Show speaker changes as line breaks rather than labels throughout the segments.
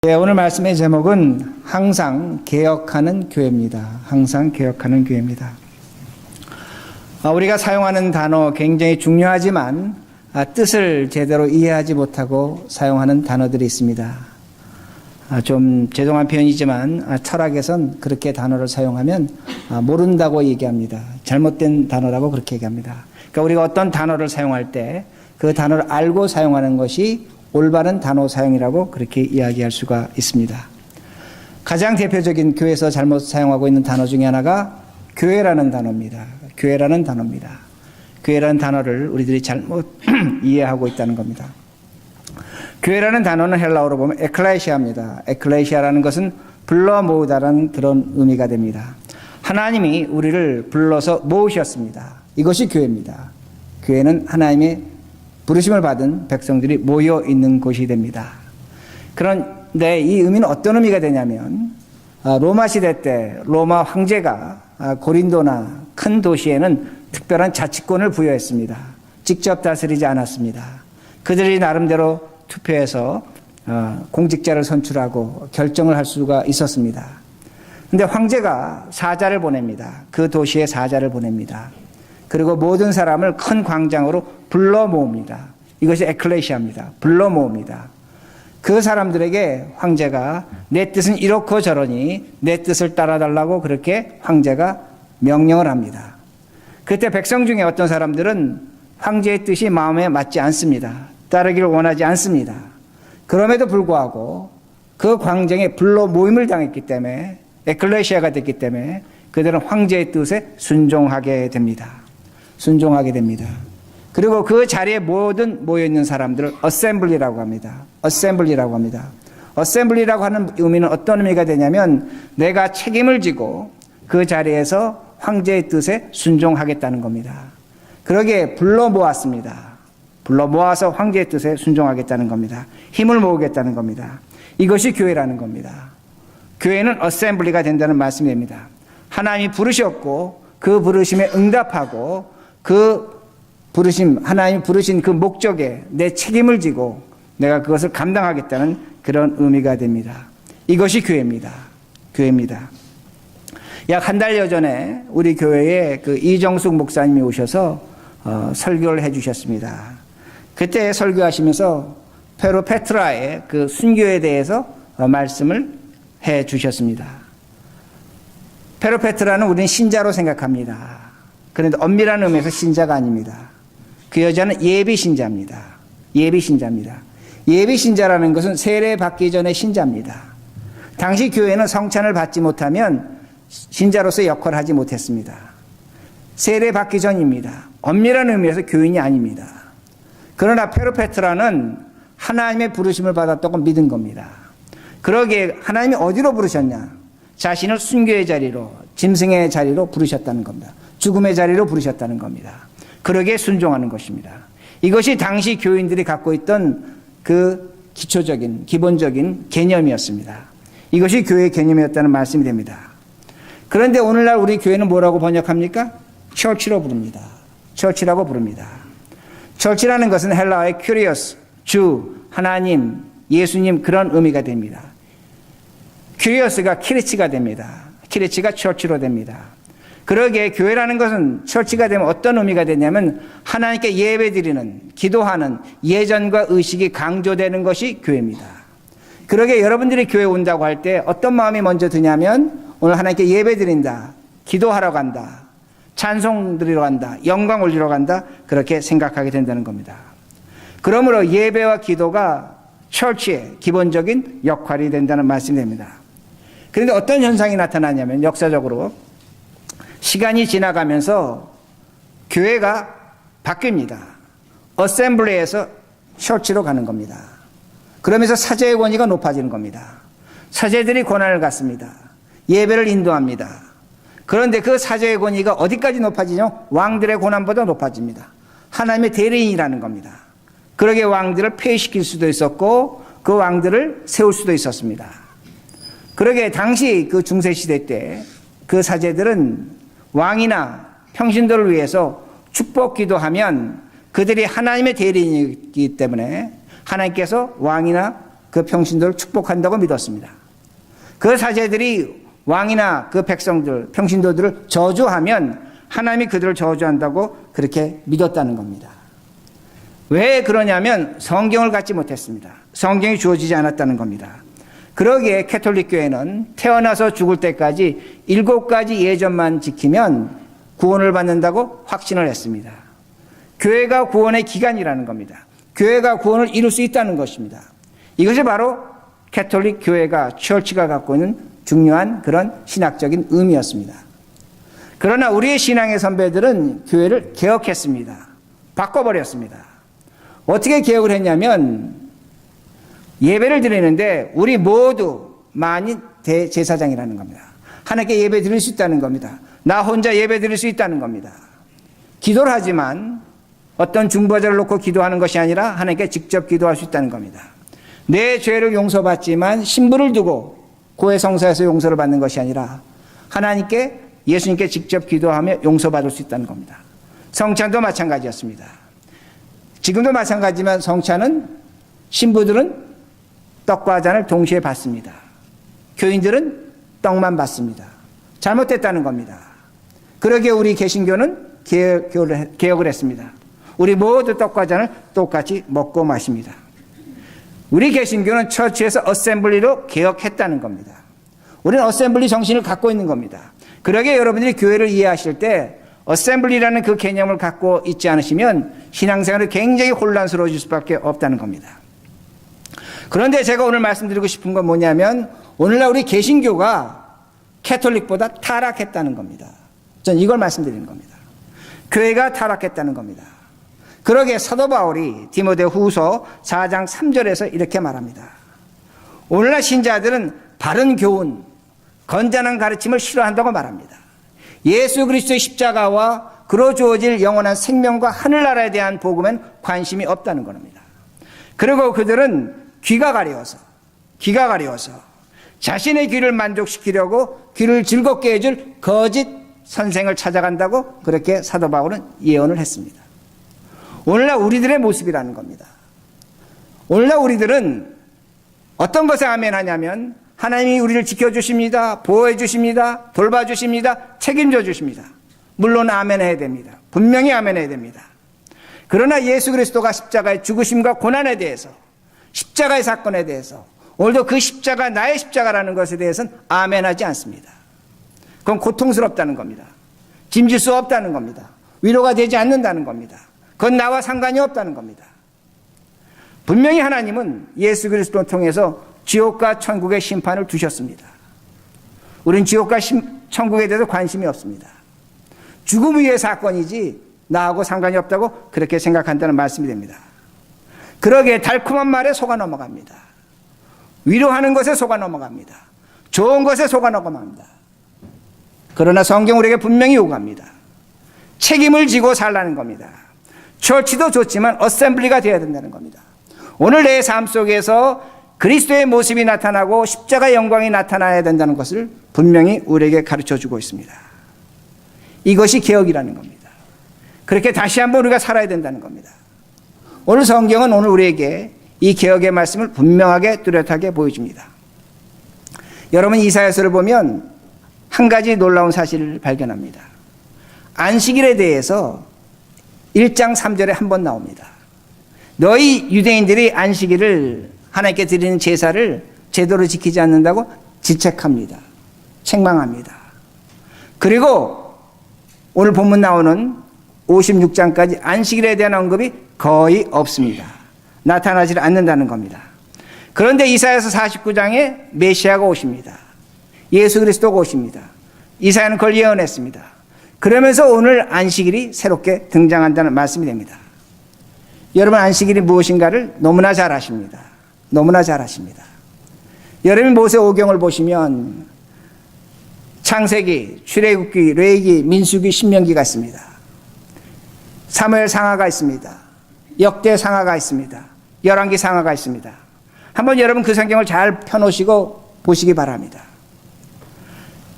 네, 오늘 말씀의 제목은 항상 개혁하는 교회입니다. 항상 개혁하는 교회입니다. 우리가 사용하는 단어 굉장히 중요하지만 뜻을 제대로 이해하지 못하고 사용하는 단어들이 있습니다. 좀 죄송한 표현이지만 철학에선 그렇게 단어를 사용하면 모른다고 얘기합니다. 잘못된 단어라고 그렇게 얘기합니다. 그러니까 우리가 어떤 단어를 사용할 때 그 단어를 알고 사용하는 것이 올바른 단어 사용이라고 그렇게 이야기할 수가 있습니다. 가장 대표적인 교회에서 잘못 사용하고 있는 단어 중에 하나가 교회라는 단어입니다. 교회라는 단어입니다. 교회라는 단어를 우리들이 잘못 이해하고 있다는 겁니다. 교회라는 단어는 헬라어로 보면 에클레시아입니다. 에클레시아라는 것은 불러 모으다라는 그런 의미가 됩니다. 하나님이 우리를 불러서 모으셨습니다. 이것이 교회입니다. 교회는 하나님의 부르심을 받은 백성들이 모여 있는 곳이 됩니다. 그런데 이 의미는 어떤 의미가 되냐면 로마 시대 때 로마 황제가 고린도나 큰 도시에는 특별한 자치권을 부여했습니다. 직접 다스리지 않았습니다. 그들이 나름대로 투표해서 공직자를 선출하고 결정을 할 수가 있었습니다. 그런데 황제가 사자를 보냅니다. 그 도시에 사자를 보냅니다. 그리고 모든 사람을 큰 광장으로 불러 모읍니다. 이것이 에클레시아입니다. 불러 모읍니다. 그 사람들에게 황제가 내 뜻은 이렇고 저러니 내 뜻을 따라달라고 그렇게 황제가 명령을 합니다. 그때 백성 중에 어떤 사람들은 황제의 뜻이 마음에 맞지 않습니다. 따르기를 원하지 않습니다. 그럼에도 불구하고 그 광장에 불러 모임을 당했기 때문에 에클레시아가 됐기 때문에 그들은 황제의 뜻에 순종하게 됩니다. 순종하게 됩니다. 그리고 그 자리에 모든 모여있는 사람들을 어셈블리라고 합니다. 어셈블리라고 합니다. 어셈블리라고 하는 의미는 어떤 의미가 되냐면 내가 책임을 지고 그 자리에서 황제의 뜻에 순종하겠다는 겁니다. 그러기에 불러 모았습니다. 불러 모아서 황제의 뜻에 순종하겠다는 겁니다. 힘을 모으겠다는 겁니다. 이것이 교회라는 겁니다. 교회는 어셈블리가 된다는 말씀이 됩니다. 하나님이 부르셨고 그 부르심에 응답하고 그 부르심, 하나님이 부르신 그 목적에 내 책임을 지고 내가 그것을 감당하겠다는 그런 의미가 됩니다. 이것이 교회입니다. 교회입니다. 약 한 달여 전에 우리 교회에 그 이정숙 목사님이 오셔서 설교를 해 주셨습니다. 그때 설교하시면서 페루페트라의 그 순교에 대해서 말씀을 해 주셨습니다. 페루페트라는 우리는 신자로 생각합니다. 그런데 엄밀한 의미에서 신자가 아닙니다. 그 여자는 예비신자입니다. 예비신자입니다. 예비신자라는 것은 세례 받기 전에 신자입니다. 당시 교회는 성찬을 받지 못하면 신자로서의 역할을 하지 못했습니다. 세례 받기 전입니다. 엄밀한 의미에서 교인이 아닙니다. 그러나 페루페트라는 하나님의 부르심을 받았다고 믿은 겁니다. 그러기에 하나님이 어디로 부르셨냐? 자신을 순교의 자리로, 짐승의 자리로 부르셨다는 겁니다. 죽음의 자리로 부르셨다는 겁니다. 그러기에 순종하는 것입니다. 이것이 당시 교인들이 갖고 있던 그 기초적인, 기본적인 개념이었습니다. 이것이 교회의 개념이었다는 말씀이 됩니다. 그런데 오늘날 우리 교회는 뭐라고 번역합니까? 처치로 부릅니다. 처치라고 부릅니다. 처치라는 것은 헬라어의 큐리오스, 주, 하나님, 예수님 그런 의미가 됩니다. 큐리오스가 키리치가 됩니다. 키리치가 처치로 됩니다. 그러기에 교회라는 것은 처치가 되면 어떤 의미가 되냐면 하나님께 예배드리는, 기도하는 예전과 의식이 강조되는 것이 교회입니다. 그러기에 여러분들이 교회 온다고 할 때 어떤 마음이 먼저 드냐면 오늘 하나님께 예배드린다, 기도하러 간다, 찬송 드리러 간다, 영광 올리러 간다 그렇게 생각하게 된다는 겁니다. 그러므로 예배와 기도가 처치의 기본적인 역할이 된다는 말씀이 됩니다. 그런데 어떤 현상이 나타나냐면 역사적으로 시간이 지나가면서 교회가 바뀝니다. 어셈블리에서 처치로 가는 겁니다. 그러면서 사제의 권위가 높아지는 겁니다. 사제들이 권한을 갖습니다. 예배를 인도합니다. 그런데 그 사제의 권위가 어디까지 높아지냐? 왕들의 권한보다 높아집니다. 하나님의 대리인이라는 겁니다. 그러기에 왕들을 폐위시킬 수도 있었고 그 왕들을 세울 수도 있었습니다. 그러기에 당시 그 중세시대 때 그 사제들은 왕이나 평신도를 위해서 축복 기도하면 그들이 하나님의 대리인이기 때문에 하나님께서 왕이나 그 평신도를 축복한다고 믿었습니다. 그 사제들이 왕이나 그 백성들, 평신도들을 저주하면 하나님이 그들을 저주한다고 그렇게 믿었다는 겁니다. 왜 그러냐면 성경을 갖지 못했습니다. 성경이 주어지지 않았다는 겁니다. 그러기에 캐톨릭 교회는 태어나서 죽을 때까지 7가지 예전만 지키면 구원을 받는다고 확신을 했습니다. 교회가 구원의 기간이라는 겁니다. 교회가 구원을 이룰 수 있다는 것입니다. 이것이 바로 캐톨릭 교회가, 처치가 갖고 있는 중요한 그런 신학적인 의미였습니다. 그러나 우리의 신앙의 선배들은 교회를 개혁했습니다. 바꿔버렸습니다. 어떻게 개혁을 했냐면 예배를 드리는데 우리 모두 만인 대제사장이라는 겁니다. 하나님께 예배 드릴 수 있다는 겁니다. 나 혼자 예배 드릴 수 있다는 겁니다. 기도를 하지만 어떤 중보자를 놓고 기도하는 것이 아니라 하나님께 직접 기도할 수 있다는 겁니다. 내 죄를 용서받지만 신부를 두고 고해 성사에서 용서를 받는 것이 아니라 하나님께, 예수님께 직접 기도하며 용서받을 수 있다는 겁니다. 성찬도 마찬가지였습니다. 지금도 마찬가지지만 성찬은 신부들은 떡과 잔을 동시에 받습니다. 교인들은 떡만 받습니다. 잘못됐다는 겁니다. 그러기에 우리 개신교는 개혁을 했습니다. 우리 모두 떡과 잔을 똑같이 먹고 마십니다. 우리 개신교는 처치에서 어셈블리로 개혁했다는 겁니다. 우리는 어셈블리 정신을 갖고 있는 겁니다. 그러기에 여러분들이 교회를 이해하실 때 어셈블리라는 그 개념을 갖고 있지 않으시면 신앙생활이 굉장히 혼란스러워질 수밖에 없다는 겁니다. 그런데 제가 오늘 말씀드리고 싶은 건 뭐냐면 오늘날 우리 개신교가 캐톨릭보다 타락했다는 겁니다. 전 이걸 말씀드리는 겁니다. 교회가 타락했다는 겁니다. 그러기에 사도 바울이 디모데 후서 4장 3절에서 이렇게 말합니다. 오늘날 신자들은 바른 교훈, 건전한 가르침을 싫어한다고 말합니다. 예수 그리스도의 십자가와 그로 주어질 영원한 생명과 하늘나라에 대한 복음엔 관심이 없다는 겁니다. 그리고 그들은 귀가 가려워서 자신의 귀를 만족시키려고 귀를 즐겁게 해줄 거짓 선생을 찾아간다고 그렇게 사도 바울은 예언을 했습니다. 오늘날 우리들의 모습이라는 겁니다. 오늘날 우리들은 어떤 것에 아멘하냐면 하나님이 우리를 지켜주십니다. 보호해 주십니다. 돌봐주십니다. 책임져 주십니다. 물론 아멘해야 됩니다. 분명히 아멘해야 됩니다. 그러나 예수 그리스도가 십자가의 죽으심과 고난에 대해서, 십자가의 사건에 대해서, 오늘도 그 십자가 나의 십자가라는 것에 대해서는 아멘하지 않습니다. 그건 고통스럽다는 겁니다. 짐질 수 없다는 겁니다. 위로가 되지 않는다는 겁니다. 그건 나와 상관이 없다는 겁니다. 분명히 하나님은 예수 그리스도를 통해서 지옥과 천국의 심판을 두셨습니다. 우리는 지옥과 천국에 대해서 관심이 없습니다. 죽음 위의 사건이지 나하고 상관이 없다고 그렇게 생각한다는 말씀이 됩니다. 그러기에 달콤한 말에 속아 넘어갑니다. 위로하는 것에 속아 넘어갑니다. 좋은 것에 속아 넘어갑니다. 그러나 성경 우리에게 분명히 요구합니다. 책임을 지고 살라는 겁니다. 처치도 좋지만 어셈블리가 되어야 된다는 겁니다. 오늘 내 삶 속에서 그리스도의 모습이 나타나고 십자가의 영광이 나타나야 된다는 것을 분명히 우리에게 가르쳐주고 있습니다. 이것이 개혁이라는 겁니다. 그렇게 다시 한번 우리가 살아야 된다는 겁니다. 오늘 성경은 오늘 우리에게 이 개혁의 말씀을 분명하게 뚜렷하게 보여줍니다. 여러분 이사야서를 보면 한 가지 놀라운 사실을 발견합니다. 안식일에 대해서 1장 3절에 한 번 나옵니다. 너희 유대인들이 안식일을 하나님께 드리는 제사를 제대로 지키지 않는다고 지책합니다. 책망합니다. 그리고 오늘 본문 나오는 56장까지 안식일에 대한 언급이 거의 없습니다. 나타나지 않는다는 겁니다. 그런데 이사야서 49장에 메시아가 오십니다. 예수 그리스도가 오십니다. 이사야는 그걸 예언했습니다. 그러면서 오늘 안식일이 새롭게 등장한다는 말씀이 됩니다. 여러분 안식일이 무엇인가를 너무나 잘 아십니다. 너무나 잘 아십니다. 여러분 모세오경을 보시면 창세기, 출애굽기, 레위기, 민수기, 신명기가 있습니다. 사무엘 상하가 있습니다. 역대 상하가 있습니다. 열왕기 상하가 있습니다. 한번 여러분 그 성경을 잘 펴놓으시고 보시기 바랍니다.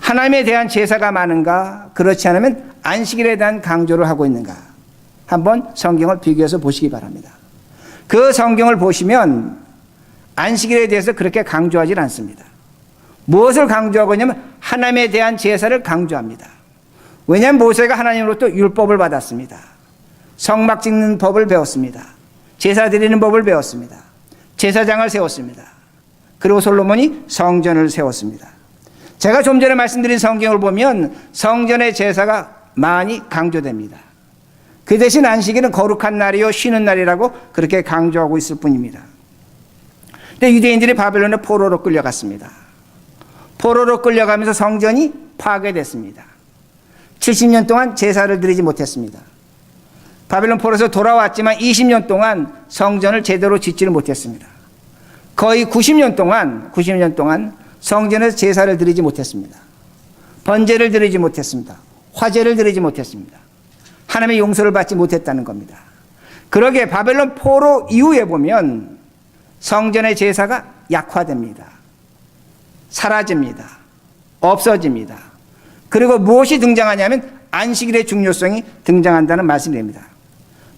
하나님에 대한 제사가 많은가, 그렇지 않으면 안식일에 대한 강조를 하고 있는가, 한번 성경을 비교해서 보시기 바랍니다. 그 성경을 보시면 안식일에 대해서 그렇게 강조하지 않습니다. 무엇을 강조하고 있냐면 하나님에 대한 제사를 강조합니다. 왜냐하면 모세가 하나님으로부터 율법을 받았습니다. 성막 짓는 법을 배웠습니다. 제사 드리는 법을 배웠습니다. 제사장을 세웠습니다. 그리고 솔로몬이 성전을 세웠습니다. 제가 좀 전에 말씀드린 성경을 보면 성전의 제사가 많이 강조됩니다. 그 대신 안식일은 거룩한 날이요 쉬는 날이라고 그렇게 강조하고 있을 뿐입니다. 근데 유대인들이 바벨론의 포로로 끌려갔습니다. 포로로 끌려가면서 성전이 파괴됐습니다. 70년 동안 제사를 드리지 못했습니다. 바벨론 포로에서 돌아왔지만 20년 동안 성전을 제대로 짓지를 못했습니다. 거의 90년 동안 성전에서 제사를 드리지 못했습니다. 번제를 드리지 못했습니다. 화제를 드리지 못했습니다. 하나님의 용서를 받지 못했다는 겁니다. 그러게 바벨론 포로 이후에 보면 성전의 제사가 약화됩니다. 사라집니다. 없어집니다. 그리고 무엇이 등장하냐면 안식일의 중요성이 등장한다는 말씀이 됩니다.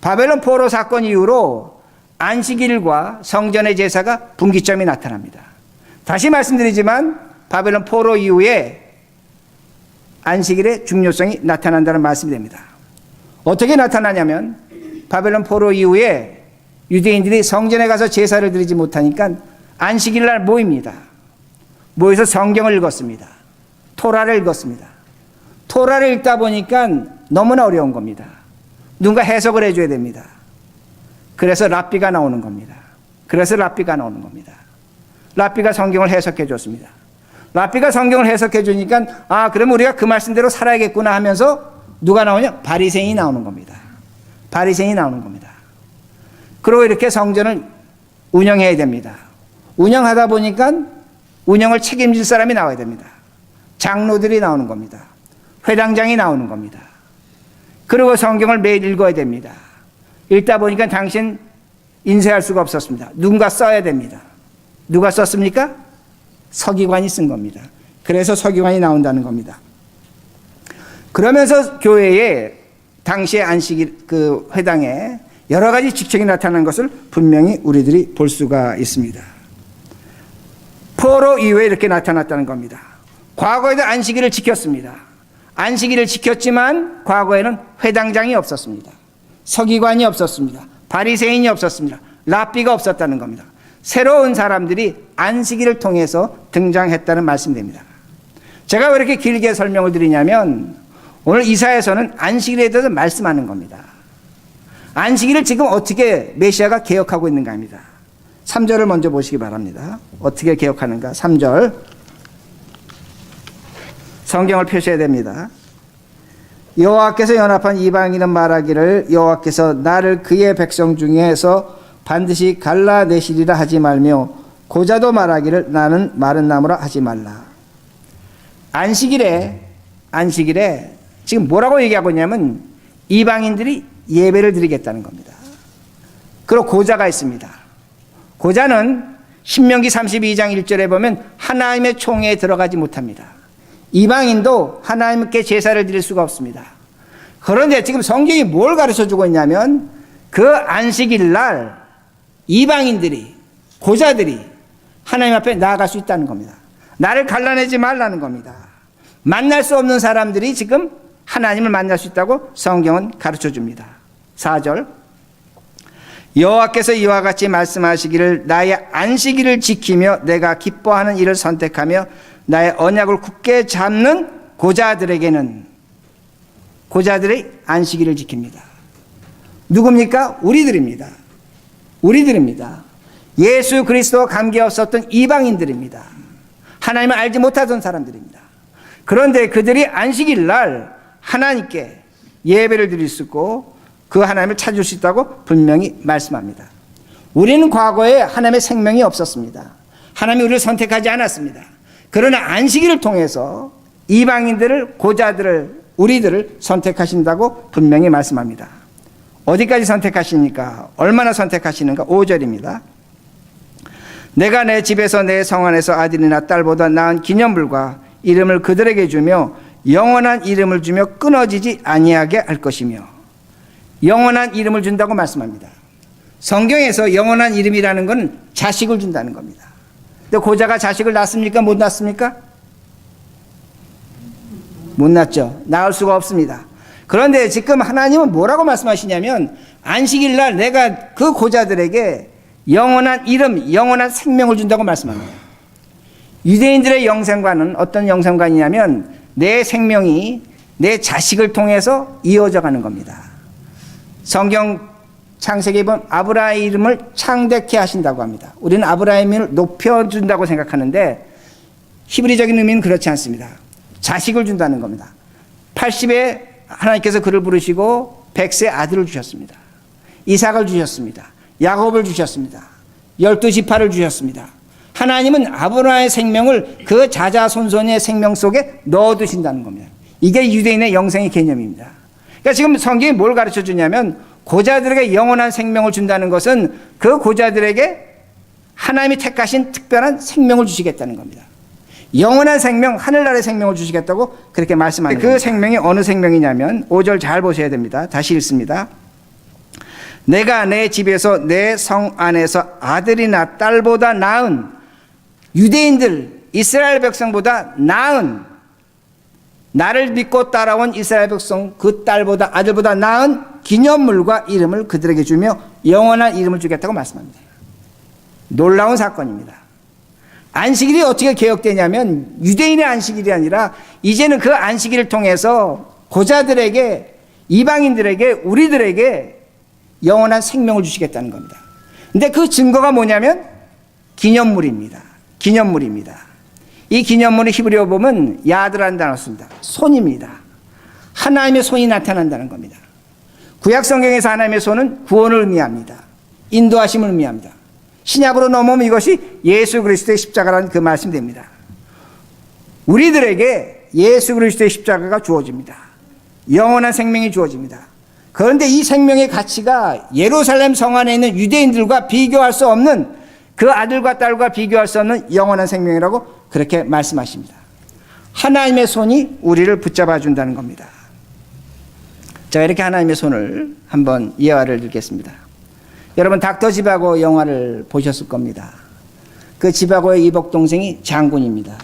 바벨론 포로 사건 이후로 안식일과 성전의 제사가 분기점이 나타납니다. 다시 말씀드리지만 바벨론 포로 이후에 안식일의 중요성이 나타난다는 말씀이 됩니다. 어떻게 나타나냐면 바벨론 포로 이후에 유대인들이 성전에 가서 제사를 드리지 못하니까 안식일 날 모입니다. 모여서 성경을 읽었습니다. 토라를 읽었습니다. 토라를 읽다 보니까 너무나 어려운 겁니다. 누군가 해석을 해줘야 됩니다. 그래서 랍비가 나오는 겁니다. 랍비가 성경을 해석해 줬습니다. 랍비가 성경을 해석해 주니까 그럼 우리가 그 말씀대로 살아야겠구나 하면서 누가 나오냐? 바리새인이 나오는 겁니다. 그리고 이렇게 성전을 운영해야 됩니다. 운영하다 보니까 운영을 책임질 사람이 나와야 됩니다. 장로들이 나오는 겁니다. 회당장이 나오는 겁니다. 그리고 성경을 매일 읽어야 됩니다. 읽다 보니까 당신 인쇄할 수가 없었습니다. 누군가 써야 됩니다. 누가 썼습니까? 서기관이 쓴 겁니다. 그래서 서기관이 나온다는 겁니다. 그러면서 교회에 당시의 안식일 그 회당에 여러 가지 직책이 나타나는 것을 분명히 우리들이 볼 수가 있습니다. 포로 이후에 이렇게 나타났다는 겁니다. 과거에도 안식일을 지켰습니다. 안식일을 지켰지만 과거에는 회당장이 없었습니다. 서기관이 없었습니다. 바리새인이 없었습니다. 랍비가 없었다는 겁니다. 새로운 사람들이 안식일을 통해서 등장했다는 말씀입니다. 제가 왜 이렇게 길게 설명을 드리냐면 오늘 이사야서는 안식일에 대해서 말씀하는 겁니다. 안식일을 지금 어떻게 메시아가 개혁하고 있는가 합니다. 3절을 먼저 보시기 바랍니다. 어떻게 개혁하는가? 3절 성경을 펴셔야 됩니다. 여호와께서 연합한 이방인은 말하기를 여호와께서 나를 그의 백성 중에서 반드시 갈라내시리라 하지 말며 고자도 말하기를 나는 마른 나무라 하지 말라. 안식일에 지금 뭐라고 얘기하고 있냐면 이방인들이 예배를 드리겠다는 겁니다. 그리고 고자가 있습니다. 고자는 신명기 32장 1절에 보면 하나님의 총회에 들어가지 못합니다. 이방인도 하나님께 제사를 드릴 수가 없습니다. 그런데 지금 성경이 뭘 가르쳐주고 있냐면 그 안식일 날 이방인들이 고자들이 하나님 앞에 나아갈 수 있다는 겁니다. 나를 갈라내지 말라는 겁니다. 만날 수 없는 사람들이 지금 하나님을 만날 수 있다고 성경은 가르쳐줍니다. 4절 여호와께서 이와 같이 말씀하시기를 나의 안식일을 지키며 내가 기뻐하는 일을 선택하며 나의 언약을 굳게 잡는 고자들에게는 고자들의 안식일을 지킵니다. 누굽니까? 우리들입니다. 예수 그리스도와 관계없었던 이방인들입니다. 하나님을 알지 못하던 사람들입니다. 그런데 그들이 안식일 날 하나님께 예배를 드릴 수 있고 그 하나님을 찾을 수 있다고 분명히 말씀합니다. 우리는 과거에 하나님의 생명이 없었습니다. 하나님이 우리를 선택하지 않았습니다. 그러나 안식일을 통해서 이방인들을 고자들을 우리들을 선택하신다고 분명히 말씀합니다. 어디까지 선택하십니까? 얼마나 선택하시는가? 5절입니다. 내가 내 집에서 내 성 안에서 아들이나 딸보다 나은 기념물과 이름을 그들에게 주며 영원한 이름을 주며 끊어지지 아니하게 할 것이며 영원한 이름을 준다고 말씀합니다. 성경에서 영원한 이름이라는 건 자식을 준다는 겁니다. 근데 고자가 자식을 낳습니까? 못 낳습니까? 못 낳죠. 낳을 수가 없습니다. 그런데 지금 하나님은 뭐라고 말씀하시냐면 안식일 날 내가 그 고자들에게 영원한 이름, 영원한 생명을 준다고 말씀합니다. 유대인들의 영생관은 어떤 영생관이냐면 내 생명이 내 자식을 통해서 이어져 가는 겁니다. 성경 창세기에 보면 아브라함의 이름을 창대케 하신다고 합니다. 우리는 아브라함을 높여준다고 생각하는데 히브리적인 의미는 그렇지 않습니다. 자식을 준다는 겁니다. 80에 하나님께서 그를 부르시고 100세 아들을 주셨습니다. 이삭을 주셨습니다. 야곱을 주셨습니다. 12지파를 주셨습니다. 하나님은 아브라함의 생명을 그 자자손손의 생명 속에 넣어두신다는 겁니다. 이게 유대인의 영생의 개념입니다. 그러니까 지금 성경이 뭘 가르쳐 주냐면 고자들에게 영원한 생명을 준다는 것은 그 고자들에게 하나님이 택하신 특별한 생명을 주시겠다는 겁니다. 영원한 생명, 하늘나라의 생명을 주시겠다고 그렇게 말씀하는 그 생명이 어느 생명이냐면 5절 잘 보셔야 됩니다. 다시 읽습니다. 내가 내 집에서 내 성 안에서 아들이나 딸보다 나은 유대인들 이스라엘 백성보다 나은 나를 믿고 따라온 이스라엘 백성 그 딸보다 아들보다 나은 기념물과 이름을 그들에게 주며 영원한 이름을 주겠다고 말씀합니다. 놀라운 사건입니다. 안식일이 어떻게 개혁되냐면 유대인의 안식일이 아니라 이제는 그 안식일을 통해서 고자들에게 이방인들에게 우리들에게 영원한 생명을 주시겠다는 겁니다. 근데 그 증거가 뭐냐면 기념물입니다. 기념물입니다. 이 기념물의 히브리어 보면 야드라는 단어를 씁니다. 손입니다. 하나님의 손이 나타난다는 겁니다. 구약 성경에서 하나님의 손은 구원을 의미합니다. 인도하심을 의미합니다. 신약으로 넘어오면 이것이 예수 그리스도의 십자가라는 그 말씀이 됩니다. 우리들에게 예수 그리스도의 십자가가 주어집니다. 영원한 생명이 주어집니다. 그런데 이 생명의 가치가 예루살렘 성 안에 있는 유대인들과 비교할 수 없는 그 아들과 딸과 비교할 수 없는 영원한 생명이라고 그렇게 말씀하십니다. 하나님의 손이 우리를 붙잡아 준다는 겁니다. 자, 이렇게 하나님의 손을 한번 예화를 들겠습니다. 여러분 닥터 지바고 영화를 보셨을 겁니다. 그 지바고의 이복 동생이 장군입니다.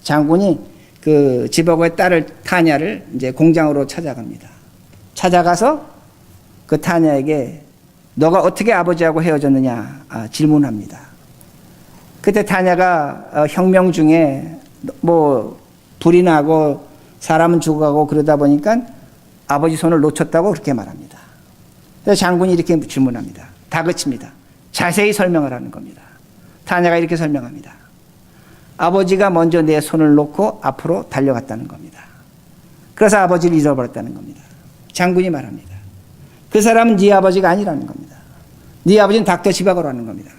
장군이 그 지바고의 딸을 타냐를 이제 공장으로 찾아갑니다. 찾아가서 그 타냐에게 너가 어떻게 아버지하고 헤어졌느냐 질문합니다. 그때 타냐가 혁명 중에 뭐 불이 나고 사람은 죽어가고 그러다 보니까 아버지 손을 놓쳤다고 그렇게 말합니다. 그래서 장군이 이렇게 질문합니다. 다그칩니다. 자세히 설명을 하는 겁니다. 타냐가 이렇게 설명합니다. 아버지가 먼저 내 손을 놓고 앞으로 달려갔다는 겁니다. 그래서 아버지를 잃어버렸다는 겁니다. 장군이 말합니다. 그 사람은 네 아버지가 아니라는 겁니다. 네 아버지는 닥터 지바고라는 겁니다.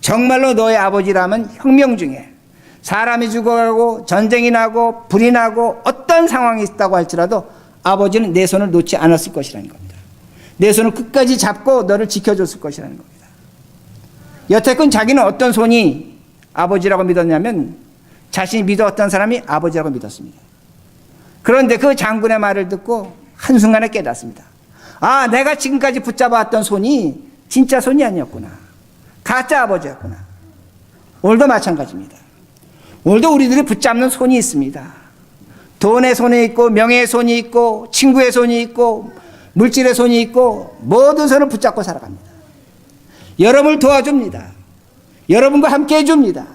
정말로 너의 아버지라면 혁명 중에 사람이 죽어가고 전쟁이 나고 불이 나고 어떤 상황이 있다고 할지라도 아버지는 내 손을 놓지 않았을 것이라는 겁니다. 내 손을 끝까지 잡고 너를 지켜줬을 것이라는 겁니다. 여태껏 자기는 어떤 손이 아버지라고 믿었냐면 자신이 믿었던 사람이 아버지라고 믿었습니다. 그런데 그 장군의 말을 듣고 한순간에 깨닫습니다. 아, 내가 지금까지 붙잡아왔던 손이 진짜 손이 아니었구나. 가짜 아버지였구나. 오늘도 마찬가지입니다. 오늘도 우리들이 붙잡는 손이 있습니다. 돈의 손이 있고 명예의 손이 있고 친구의 손이 있고 물질의 손이 있고 모든 손을 붙잡고 살아갑니다. 여러분을 도와줍니다. 여러분과 함께 해줍니다.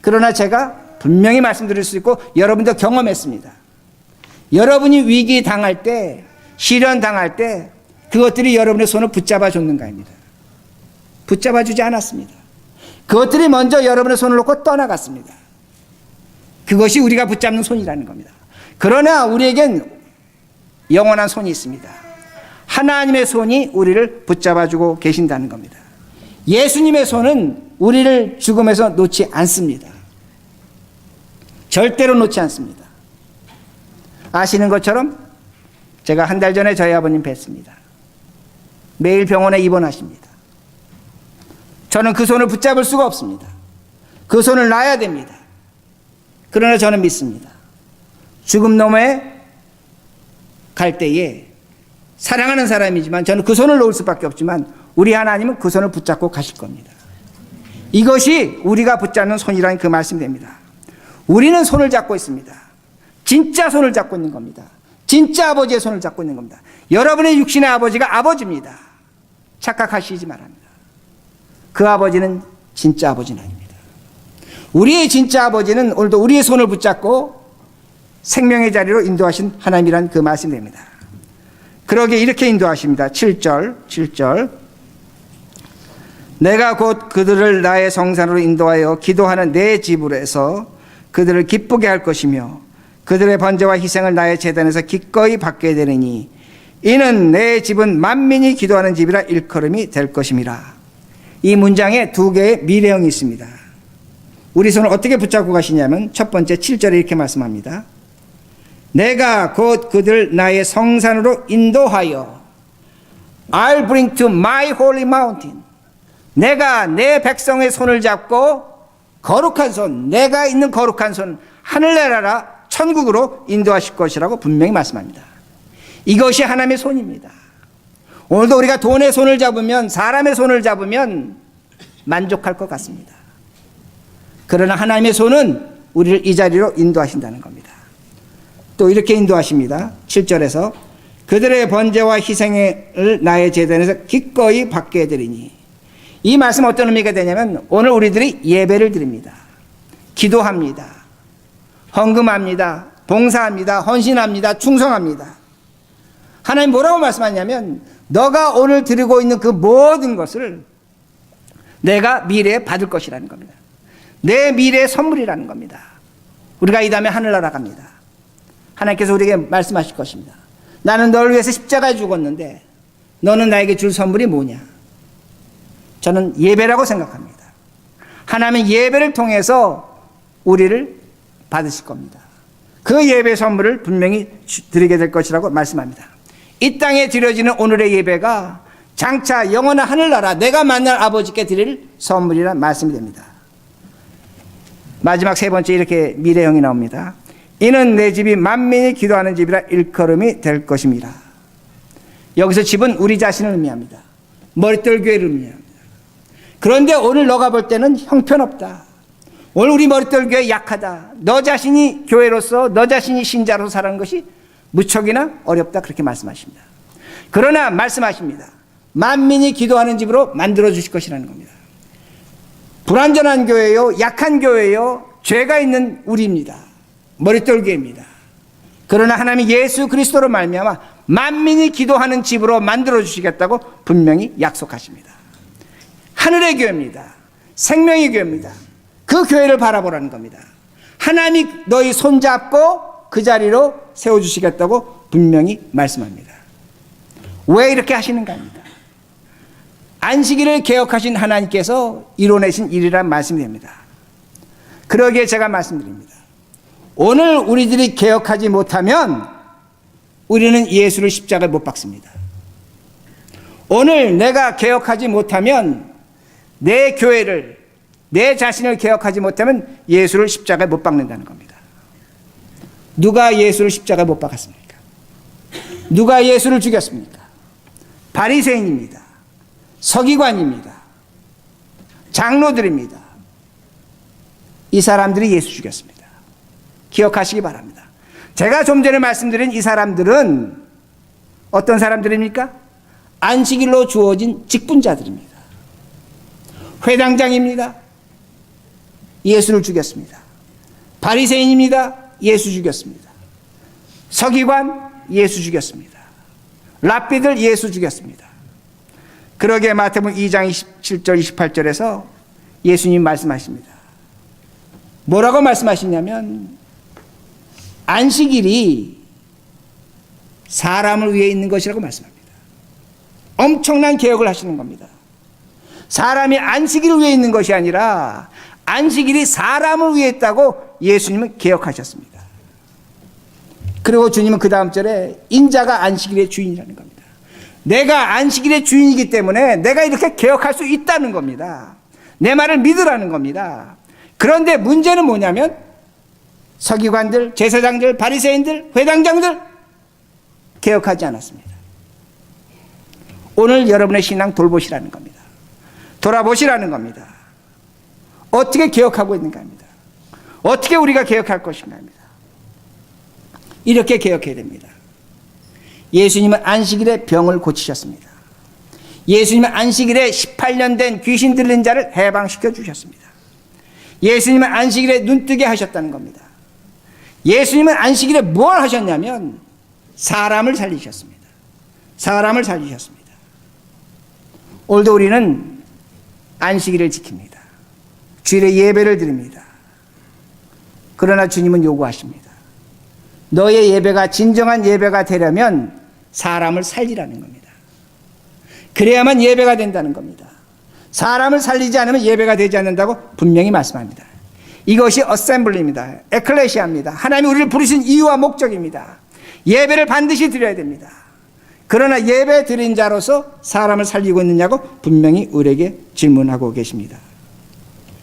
그러나 제가 분명히 말씀드릴 수 있고 여러분도 경험했습니다. 여러분이 위기 당할 때 시련 당할 때 그것들이 여러분의 손을 붙잡아 줬는가입니다. 붙잡아 주지 않았습니다. 그것들이 먼저 여러분의 손을 놓고 떠나갔습니다. 그것이 우리가 붙잡는 손이라는 겁니다. 그러나 우리에겐 영원한 손이 있습니다. 하나님의 손이 우리를 붙잡아주고 계신다는 겁니다. 예수님의 손은 우리를 죽음에서 놓지 않습니다. 절대로 놓지 않습니다. 아시는 것처럼 제가 한 달 전에 저희 아버님 뵀습니다. 매일 병원에 입원하십니다. 저는 그 손을 붙잡을 수가 없습니다. 그 손을 놔야 됩니다. 그러나 저는 믿습니다. 죽음 너머에 갈 때에 사랑하는 사람이지만 저는 그 손을 놓을 수밖에 없지만 우리 하나님은 그 손을 붙잡고 가실 겁니다. 이것이 우리가 붙잡는 손이라는 그 말씀이 됩니다. 우리는 손을 잡고 있습니다. 진짜 손을 잡고 있는 겁니다. 진짜 아버지의 손을 잡고 있는 겁니다. 여러분의 육신의 아버지가 아버지입니다. 착각하시지 말합니다. 그 아버지는 진짜 아버지는 아닙니다. 우리의 진짜 아버지는 오늘도 우리의 손을 붙잡고 생명의 자리로 인도하신 하나님이란 그 말씀이 됩니다. 그러게 이렇게 인도하십니다. 7절 내가 곧 그들을 나의 성산으로 인도하여 기도하는 내 집으로서 그들을 기쁘게 할 것이며 그들의 번제와 희생을 나의 제단에서 기꺼이 받게 되느니 이는 내 집은 만민이 기도하는 집이라 일컬음이 될 것임이라. 이 문장에 두 개의 미래형이 있습니다. 우리 손을 어떻게 붙잡고 가시냐면 첫 번째 7절에 이렇게 말씀합니다. 내가 곧 그들 나의 성산으로 인도하여 I'll bring to my holy mountain. 내가 내 백성의 손을 잡고 거룩한 손, 내가 있는 거룩한 손, 하늘나라라 천국으로 인도하실 것이라고 분명히 말씀합니다. 이것이 하나님의 손입니다. 오늘도 우리가 돈의 손을 잡으면, 사람의 손을 잡으면 만족할 것 같습니다. 그러나 하나님의 손은 우리를 이 자리로 인도하신다는 겁니다. 또 이렇게 인도하십니다. 7절에서 그들의 번제와 희생을 나의 제단에서 기꺼이 받게 해드리니. 이 말씀 어떤 의미가 되냐면 오늘 우리들이 예배를 드립니다. 기도합니다. 헌금합니다. 봉사합니다. 헌신합니다. 충성합니다. 하나님 뭐라고 말씀하냐면 너가 오늘 드리고 있는 그 모든 것을 내가 미래에 받을 것이라는 겁니다. 내 미래의 선물이라는 겁니다. 우리가 이 다음에 하늘나라 갑니다. 하나님께서 우리에게 말씀하실 것입니다. 나는 너를 위해서 십자가에 죽었는데 너는 나에게 줄 선물이 뭐냐? 저는 예배라고 생각합니다. 하나님은 예배를 통해서 우리를 받으실 겁니다. 그 예배 선물을 분명히 드리게 될 것이라고 말씀합니다. 이 땅에 드려지는 오늘의 예배가 장차 영원한 하늘나라 내가 만날 아버지께 드릴 선물이란 말씀이 됩니다. 마지막 세 번째 이렇게 미래형이 나옵니다. 이는 내 집이 만민이 기도하는 집이라 일컬음이 될 것입니다. 여기서 집은 우리 자신을 의미합니다. 머릿돌 교회를 의미합니다. 그런데 오늘 너가 볼 때는 형편없다. 오늘 우리 머릿돌 교회 약하다. 너 자신이 교회로서 너 자신이 신자로 살아가는 것이 무척이나 어렵다. 그렇게 말씀하십니다. 그러나 말씀하십니다. 만민이 기도하는 집으로 만들어 주실 것이라는 겁니다. 불완전한 교회요, 약한 교회요, 죄가 있는 우리입니다. 머릿돌 교회입니다. 그러나 하나님이 예수 그리스도로 말미암아 만민이 기도하는 집으로 만들어 주시겠다고 분명히 약속하십니다. 하늘의 교회입니다. 생명의 교회입니다. 그 교회를 바라보라는 겁니다. 하나님이 너희 손잡고 그 자리로 세워주시겠다고 분명히 말씀합니다. 왜 이렇게 하시는가 합니다. 안식일을 개혁하신 하나님께서 이뤄내신 일이란 말씀이 됩니다. 그러기에 제가 말씀드립니다. 오늘 우리들이 개혁하지 못하면 우리는 예수를 십자가에 못 박습니다. 오늘 내가 개혁하지 못하면 내 교회를, 내 자신을 개혁하지 못하면 예수를 십자가에 못 박는다는 겁니다. 누가 예수를 십자가에 못 박았습니까? 누가 예수를 죽였습니까? 바리새인입니다. 서기관입니다. 장로들입니다. 이 사람들이 예수 죽였습니다. 기억하시기 바랍니다. 제가 좀 전에 말씀드린 이 사람들은 어떤 사람들입니까? 안식일로 주어진 직분자들입니다. 회당장입니다. 예수를 죽였습니다. 바리새인입니다. 예수 죽였습니다. 서기관 예수 죽였습니다. 랍비들 예수 죽였습니다. 그러기에 마태복음 2장 27절 28절에서 예수님 말씀하십니다. 뭐라고 말씀하시냐면 안식일이 사람을 위해 있는 것이라고 말씀합니다. 엄청난 개혁을 하시는 겁니다. 사람이 안식일을 위해 있는 것이 아니라 안식일이 사람을 위해 있다고 예수님은 개혁하셨습니다. 그리고 주님은 그 다음 절에 인자가 안식일의 주인이라는 겁니다. 내가 안식일의 주인이기 때문에 내가 이렇게 개혁할 수 있다는 겁니다. 내 말을 믿으라는 겁니다. 그런데 문제는 뭐냐면 서기관들, 제사장들, 바리새인들, 회당장들 개혁하지 않았습니다. 오늘 여러분의 신앙 돌보시라는 겁니다. 돌아보시라는 겁니다. 어떻게 개혁하고 있는가 합니다. 어떻게 우리가 개혁할 것인가 합니다. 이렇게 개혁해야 됩니다. 예수님은 안식일에 병을 고치셨습니다. 예수님은 안식일에 18년 된 귀신 들린 자를 해방시켜 주셨습니다. 예수님은 안식일에 눈뜨게 하셨다는 겁니다. 예수님은 안식일에 뭘 하셨냐면 사람을 살리셨습니다. 사람을 살리셨습니다. 오늘도 우리는 안식일을 지킵니다. 주일에 예배를 드립니다. 그러나 주님은 요구하십니다. 너의 예배가 진정한 예배가 되려면 사람을 살리라는 겁니다. 그래야만 예배가 된다는 겁니다. 사람을 살리지 않으면 예배가 되지 않는다고 분명히 말씀합니다. 이것이 어셈블리입니다. 에클레시아입니다. 하나님이 우리를 부르신 이유와 목적입니다. 예배를 반드시 드려야 됩니다. 그러나 예배 드린 자로서 사람을 살리고 있느냐고 분명히 우리에게 질문하고 계십니다.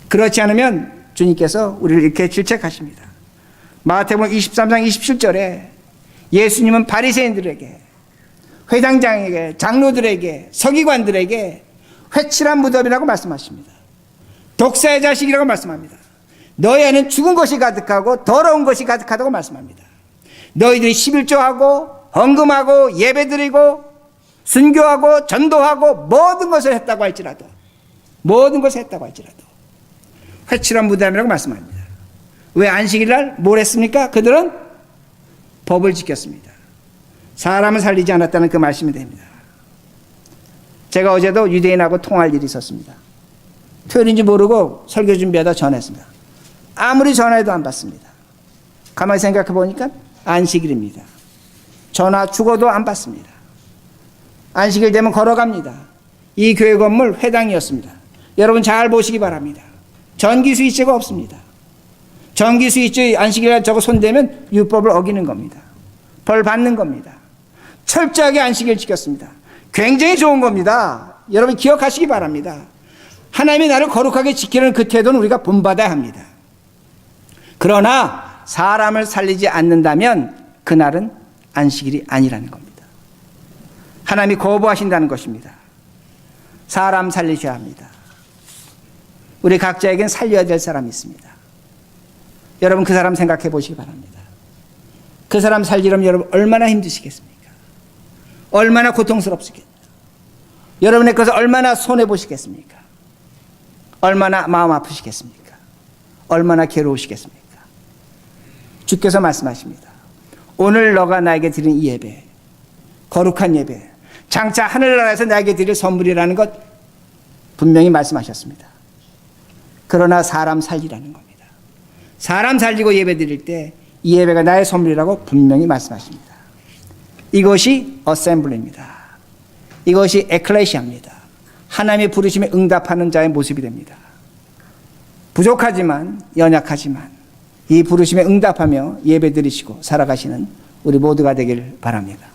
그렇지 않으면 주님께서 우리를 이렇게 질책하십니다. 마태복음 23장 27절에 예수님은 바리새인들에게, 회당장에게, 장로들에게, 서기관들에게 회칠한 무덤이라고 말씀하십니다. 독사의 자식이라고 말씀합니다. 너희 안에는 죽은 것이 가득하고 더러운 것이 가득하다고 말씀합니다. 너희들이 11조하고 헌금하고 예배드리고 순교하고 전도하고 모든 것을 했다고 할지라도 회칠한 무덤이라고 말씀합니다. 왜 안식일 날 뭘 했습니까? 그들은 법을 지켰습니다. 사람을 살리지 않았다는 그 말씀이 됩니다. 제가 어제도 유대인하고 통화할 일이 있었습니다. 토요일인지 모르고 설교 준비하다 전화했습니다. 아무리 전화해도 안 받습니다. 가만히 생각해 보니까 안식일입니다. 전화 죽어도 안 받습니다. 안식일 되면 걸어갑니다. 이 교회 건물 회당이었습니다. 여러분 잘 보시기 바랍니다. 전기 스위치가 없습니다. 전기 스위치 안식일에 저거 손대면 율법을 어기는 겁니다. 벌 받는 겁니다. 철저하게 안식일 지켰습니다. 굉장히 좋은 겁니다. 여러분 기억하시기 바랍니다. 하나님이 나를 거룩하게 지키는 그 태도는 우리가 본받아야 합니다. 그러나 사람을 살리지 않는다면 그날은 안식일이 아니라는 겁니다. 하나님이 거부하신다는 것입니다. 사람 살리셔야 합니다. 우리 각자에겐 살려야 될 사람이 있습니다. 여러분 그 사람 생각해 보시기 바랍니다. 그 사람 살리려면 여러분 얼마나 힘드시겠습니까? 얼마나 고통스럽겠습니까? 여러분의 것을 얼마나 손해보시겠습니까? 얼마나 마음 아프시겠습니까? 얼마나 괴로우시겠습니까? 주께서 말씀하십니다. 오늘 너가 나에게 드린 이 예배, 거룩한 예배, 장차 하늘나라에서 나에게 드릴 선물이라는 것 분명히 말씀하셨습니다. 그러나 사람 살리라는 겁니다. 사람 살리고 예배 드릴 때 이 예배가 나의 선물이라고 분명히 말씀하십니다. 이것이 어셈블리입니다. 이것이 에클레시아입니다. 하나님의 부르심에 응답하는 자의 모습이 됩니다. 부족하지만 연약하지만 이 부르심에 응답하며 예배 드리시고 살아가시는 우리 모두가 되길 바랍니다.